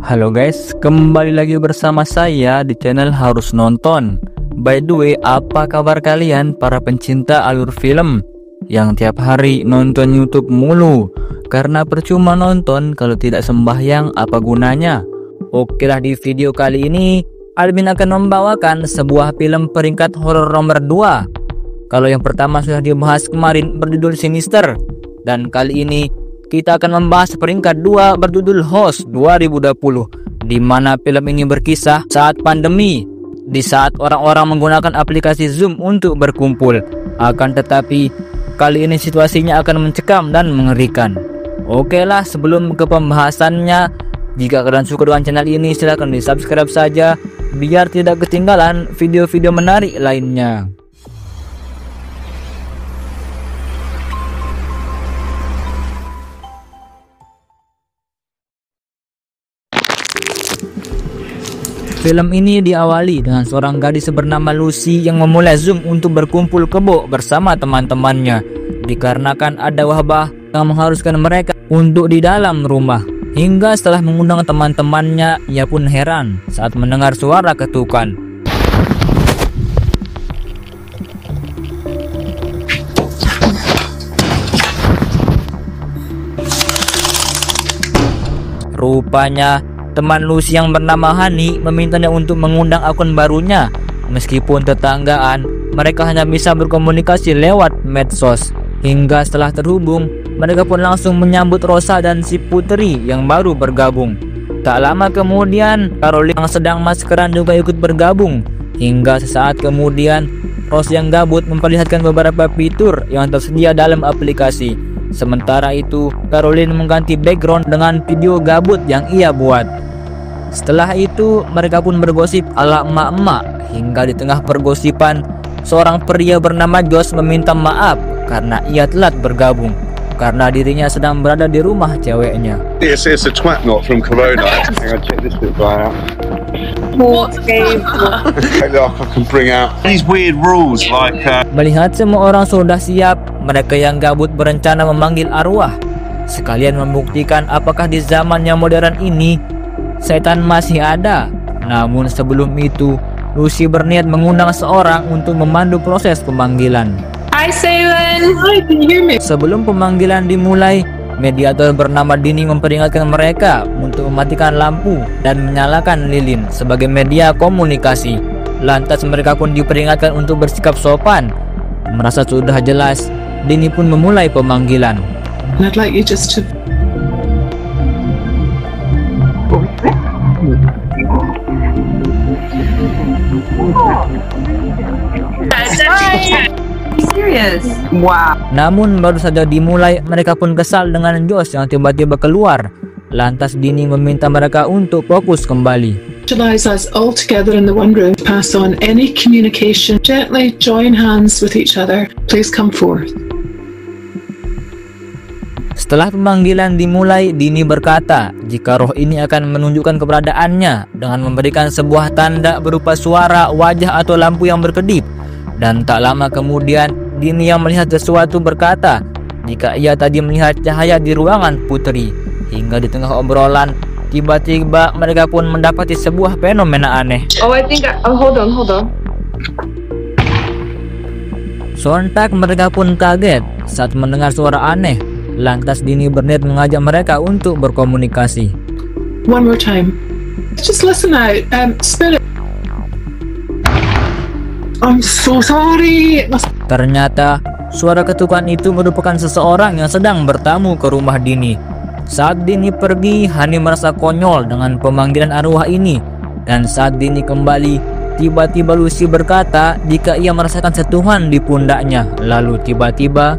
Halo guys, kembali lagi bersama saya di channel Harus Nonton. By the way, apa kabar kalian para pencinta alur film yang tiap hari nonton YouTube mulu? Karena percuma nonton kalau tidak sembahyang, apa gunanya? Oke lah, di video kali ini Alvin akan membawakan sebuah film peringkat horor nomor 2. Kalau yang pertama sudah dibahas kemarin berjudul Sinister, dan kali ini kita akan membahas peringkat 2 berjudul Host 2020, di mana film ini berkisah saat pandemi, di saat orang-orang menggunakan aplikasi Zoom untuk berkumpul. Akan tetapi kali ini situasinya akan mencekam dan mengerikan. Oke lah, sebelum ke pembahasannya, jika kalian suka dengan channel ini silahkan di subscribe saja biar tidak ketinggalan video-video menarik lainnya. Film ini diawali dengan seorang gadis bernama Lucy yang memulai Zoom untuk berkumpul kebo bersama teman-temannya, dikarenakan ada wabah yang mengharuskan mereka untuk di dalam rumah. Hingga setelah mengundang teman-temannya, ia pun heran saat mendengar suara ketukan. Rupanya teman Lucy yang bernama Hani memintanya untuk mengundang akun barunya. Meskipun tetanggaan, mereka hanya bisa berkomunikasi lewat medsos. Hingga setelah terhubung, mereka pun langsung menyambut Rosa dan si Putri yang baru bergabung. Tak lama kemudian, Caroline yang sedang maskeran juga ikut bergabung. Hingga sesaat kemudian, Rosa yang gabut memperlihatkan beberapa fitur yang tersedia dalam aplikasi. Sementara itu, Caroline mengganti background dengan video gabut yang ia buat. Setelah itu, mereka pun bergosip ala emak-emak. Hingga di tengah pergosipan, seorang pria bernama Josh meminta maaf karena ia telat bergabung, karena dirinya sedang berada di rumah ceweknya. It's a twat knot from Corona. Hang on, check this bit out. I can bring out these weird rules like Melihat semua orang sudah siap, mereka yang gabut berencana memanggil arwah, sekalian membuktikan apakah di zaman yang modern ini setan masih ada. Namun sebelum itu, Lucy berniat mengundang seorang untuk memandu proses pemanggilan. Hi Salen, hi, can you hear me? Sebelum pemanggilan dimulai, mediator bernama Dini memperingatkan mereka untuk mematikan lampu dan menyalakan lilin sebagai media komunikasi. Lantas mereka pun diperingatkan untuk bersikap sopan. Merasa sudah jelas, Dini pun memulai pemanggilan. I'd like you just to... Serious? Wow. Namun baru saja dimulai, mereka pun kesal dengan Josh yang tiba-tiba keluar. Lantas Dini meminta mereka untuk fokus kembali. Visualize us all together in the one room. Pass on any communication. Gently join hands with each other. Please come forth. Setelah pemanggilan dimulai, Dini berkata jika roh ini akan menunjukkan keberadaannya dengan memberikan sebuah tanda berupa suara, wajah atau lampu yang berkedip. Dan tak lama kemudian, Dini yang melihat sesuatu berkata jika ia tadi melihat cahaya di ruangan Putri. Hingga di tengah obrolan, tiba-tiba mereka pun mendapati sebuah fenomena aneh. Hold on. Sontak mereka pun kaget saat mendengar suara aneh. Lantas Dini berniat mengajak mereka untuk berkomunikasi. One more time. Just listen out. Spirit. I'm so sorry. Ternyata suara ketukan itu merupakan seseorang yang sedang bertamu ke rumah Dini. Saat Dini pergi, Hani merasa konyol dengan pemanggilan arwah ini. Dan saat Dini kembali, tiba-tiba Lucy berkata jika ia merasakan sentuhan di pundaknya. Lalu tiba-tiba,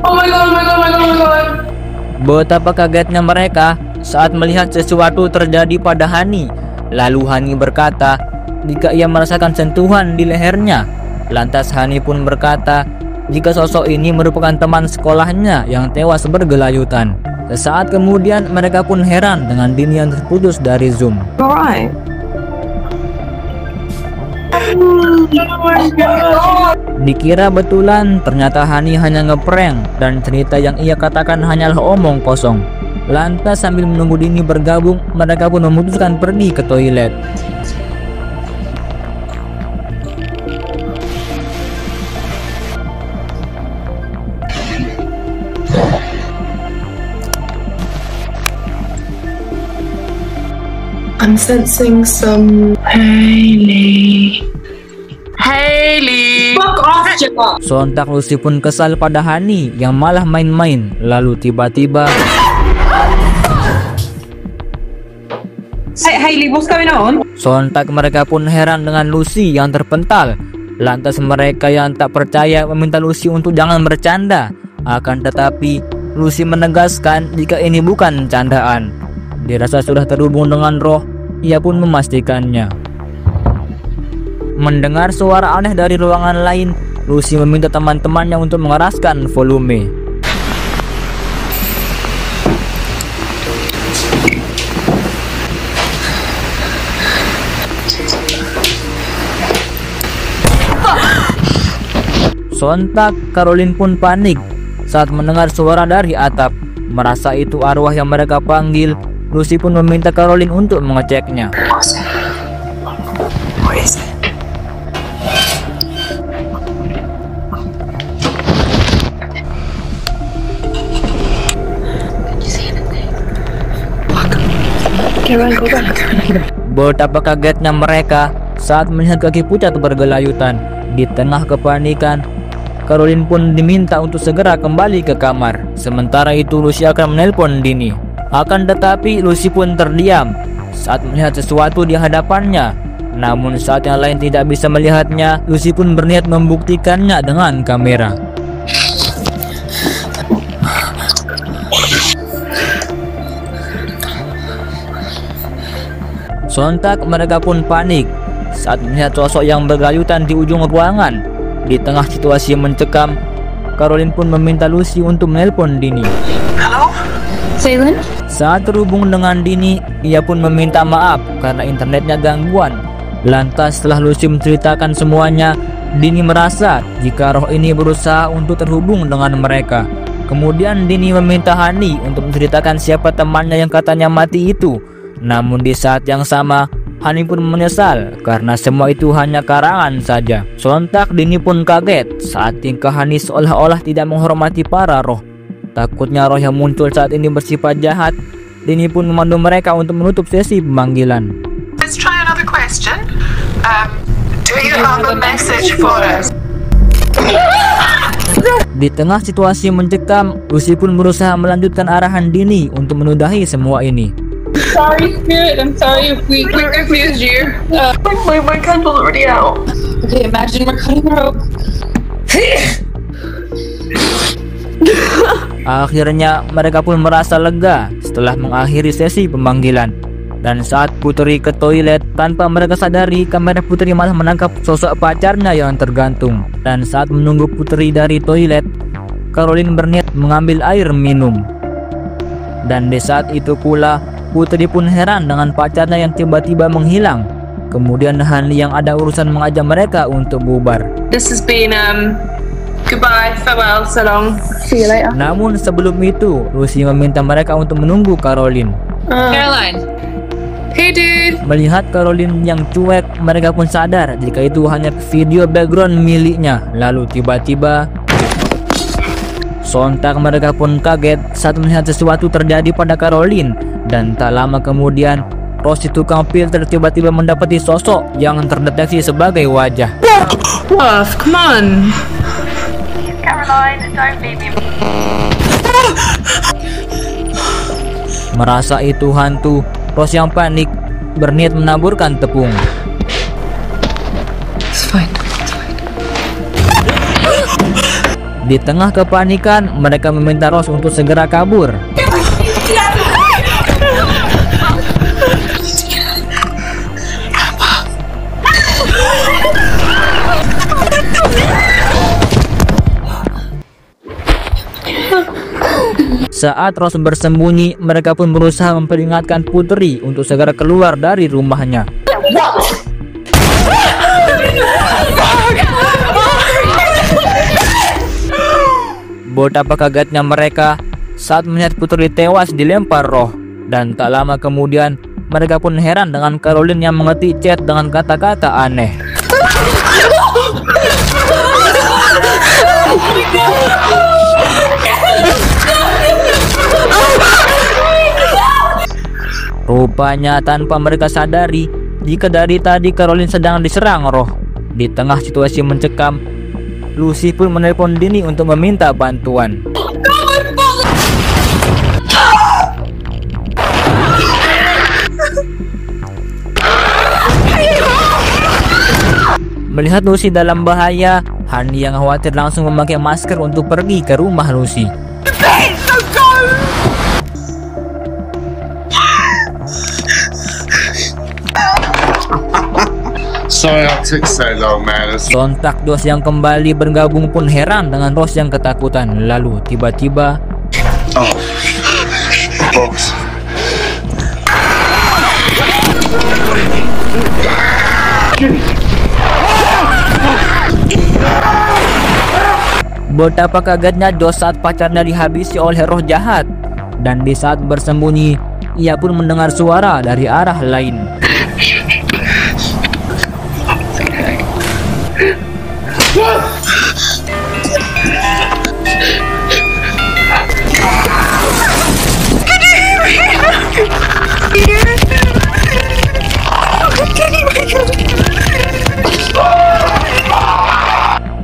Oh my god. betapa kagetnya mereka saat melihat sesuatu terjadi pada Hani. Lalu Hani berkata jika ia merasakan sentuhan di lehernya. Lantas Hani pun berkata jika sosok ini merupakan teman sekolahnya yang tewas bergelayutan. Sesaat kemudian mereka pun heran dengan Dini yang terputus dari Zoom. Alright. Dikira betulan, ternyata Hani hanya ngeprank dan cerita yang ia katakan hanyalah omong kosong. Lantas sambil menunggu Dini bergabung, mereka pun memutuskan pergi ke toilet. I'm sensing some Hailey. Fuck off, Jacob. Sontak Lucy pun kesal pada Hani yang malah main-main. Lalu tiba-tiba Hey, Hailey, what's going on? sontak mereka pun heran dengan Lucy yang terpental. Lantas mereka yang tak percaya meminta Lucy untuk jangan bercanda. Akan tetapi Lucy menegaskan jika ini bukan candaan. Dirasa sudah terhubung dengan roh, ia pun memastikannya. Mendengar suara aneh dari ruangan lain, Lucy meminta teman-temannya untuk mengeraskan volume. Sontak Caroline pun panik saat mendengar suara dari atap. Merasa itu arwah yang mereka panggil, Lucy pun meminta Caroline untuk mengeceknya. Betapa kagetnya mereka saat melihat kaki pucat bergelayutan. Di tengah kepanikan, Caroline pun diminta untuk segera kembali ke kamar. Sementara itu Lucy akan menelpon Dini. Akan tetapi Lucy pun terdiam saat melihat sesuatu di hadapannya. Namun saat yang lain tidak bisa melihatnya, Lucy pun berniat membuktikannya dengan kamera. Sontak mereka pun panik saat melihat sosok yang bergelayutan di ujung ruangan. Di tengah situasi mencekam, Caroline pun meminta Lucy untuk menelpon Dini. Halo? Ceylon? Saat terhubung dengan Dini, ia pun meminta maaf karena internetnya gangguan. Lantas setelah Lucy menceritakan semuanya, Dini merasa jika roh ini berusaha untuk terhubung dengan mereka. Kemudian Dini meminta Hani untuk menceritakan siapa temannya yang katanya mati itu. Namun di saat yang sama, Hani pun menyesal karena semua itu hanya karangan saja. Sontak Dini pun kaget saat tingkah Hani seolah-olah tidak menghormati para roh. Takutnya roh yang muncul saat ini bersifat jahat, Dini pun memandu mereka untuk menutup sesi pemanggilan. Let's try another question. Do you have a message for us? Di tengah situasi mencekam, Lucy pun berusaha melanjutkan arahan Dini untuk menudahi semua ini. Sorry, Spirit. I'm sorry if we confused you. My candle's already out. Okay, imagine we're cutting rope. Akhirnya mereka pun merasa lega setelah mengakhiri sesi pemanggilan. Dan saat Putri ke toilet, tanpa mereka sadari kamera Putri malah menangkap sosok pacarnya yang tergantung. Dan saat menunggu Putri dari toilet, Caroline berniat mengambil air minum. Dan di saat itu pula Putri pun heran dengan pacarnya yang tiba-tiba menghilang. Kemudian Hani yang ada urusan mengajak mereka untuk bubar. This has been, goodbye, farewell, so long. See you later. Namun sebelum itu, Lucy meminta mereka untuk menunggu Caroline. Caroline. Hey, dude. Melihat Caroline yang cuek, mereka pun sadar jika itu hanya video background miliknya. Lalu tiba-tiba sontak mereka pun kaget saat melihat sesuatu terjadi pada Caroline. Dan tak lama kemudian, Rosie tukang filter tiba-tiba mendapati sosok yang terdeteksi sebagai wajah. Love, come on. Caroline, don't leave me. Merasa itu hantu, Rose yang panik berniat menaburkan tepung. It's fine. Di tengah kepanikan, mereka meminta Rose untuk segera kabur. Saat Rose bersembunyi, mereka pun berusaha memperingatkan Putri untuk segera keluar dari rumahnya. Betapa kagetnya mereka saat melihat putri tewas dilempar roh. Dan tak lama kemudian mereka pun heran dengan Caroline yang mengetik chat dengan kata-kata aneh. Rupanya tanpa mereka sadari, jika dari tadi Caroline sedang diserang roh. Di tengah situasi mencekam, Lucy pun menelpon Dini untuk meminta bantuan. Melihat Lucy dalam bahaya, Honey yang khawatir langsung memakai masker untuk pergi ke rumah Lucy. Sorry I took so long, man. Sontak Dos yang kembali bergabung pun heran dengan Rose yang ketakutan. Lalu tiba-tiba, Box. betapa kagetnya Dos saat pacarnya dihabisi oleh roh jahat. Dan di saat bersembunyi, ia pun mendengar suara dari arah lain.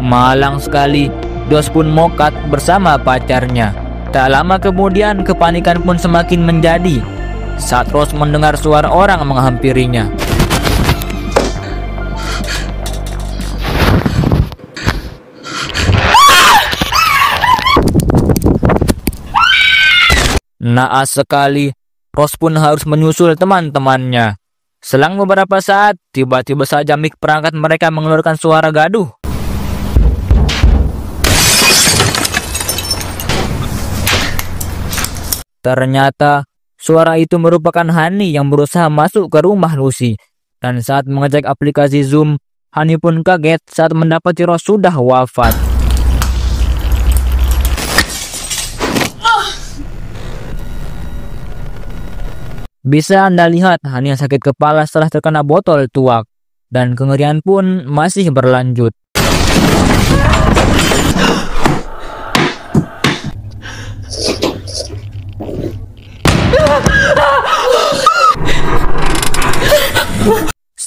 Malang sekali, Dos pun mokat bersama pacarnya. Tak lama kemudian kepanikan pun semakin menjadi saat Rose mendengar suara orang menghampirinya. Naas sekali, Rose pun harus menyusul teman-temannya. Selang beberapa saat, tiba-tiba saja mic perangkat mereka mengeluarkan suara gaduh. Ternyata, suara itu merupakan Honey yang berusaha masuk ke rumah Lucy. Dan saat mengecek aplikasi Zoom, Honey pun kaget saat mendapati Rose sudah wafat. Bisa Anda lihat Honey yang sakit kepala setelah terkena botol tuak. Dan kengerian pun masih berlanjut.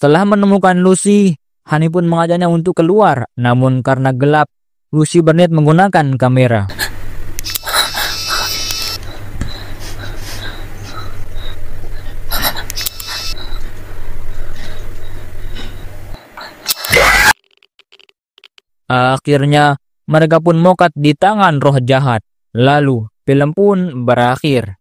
Setelah menemukan Lucy, Honey pun mengajaknya untuk keluar. Namun karena gelap, Lucy berniat menggunakan kamera. Akhirnya, mereka pun mokat di tangan roh jahat. Lalu, film pun berakhir.